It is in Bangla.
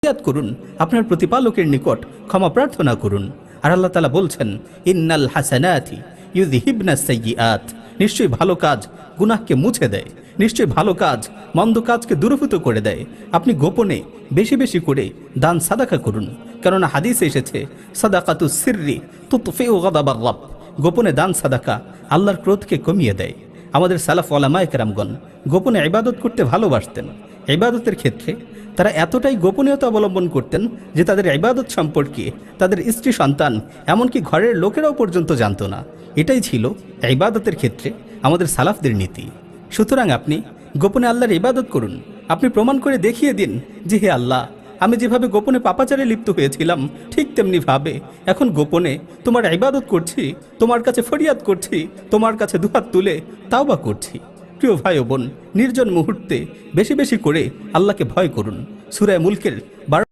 ফরিয়াদ করুন, আপনার প্রতিপালকের নিকট ক্ষমা প্রার্থনা করুন। আর আল্লাহ তাআলা বলছেন, ইন্নাল হাসানাতি ইউযহিবনাস সাইয়্যাত, নিশ্চয়ই ভালো কাজ গুনাহকে মুছে দেয়, নিশ্চয়ই ভালো কাজ মন্দ কাজকে দূরীভূত করে দেয়। আপনি গোপনে বেশি বেশি করে দান সাদাকা করুন, কেননা হাদিসে এসেছে, সাদাকাতুস সিররি তুতফিউ গাদাবার রব, গোপনে দান সাদাকা আল্লাহর ক্রোধকে কমিয়ে দেয়। আমাদের সালাফ ওলামায়ে কেরামগণ গোপনে ইবাদত করতে ভালোবাসতেন। ইবাদতের ক্ষেত্রে তারা এতটাই গোপনীয়তা অবলম্বন করতেন যে তাদের ইবাদত সম্পর্কে তাদের স্ত্রী সন্তান এমনকি ঘরের লোকেরাও পর্যন্ত জানত না। এটাই ছিল ইবাদতের ক্ষেত্রে আমাদের সালাফদের নীতি। সুতরাং আপনি গোপনে আল্লাহর ইবাদত করুন। আপনি প্রমাণ করে দেখিয়ে দিন যে, হে আল্লাহ, আমি যেভাবে গোপনে পাপাচারে লিপ্ত হয়েছিলাম ঠিক তেমনিভাবে এখন গোপনে তোমার ইবাদত করছি, তোমার কাছে ফরিয়াদ করছি, তোমার কাছে দুহাত তুলে তাওবা করছি। প্রিয় ভাই ও বোন, নির্জন মুহূর্তে বেশি বেশি করে আল্লাহকে ভয় করুন। সূরা মুলকের 12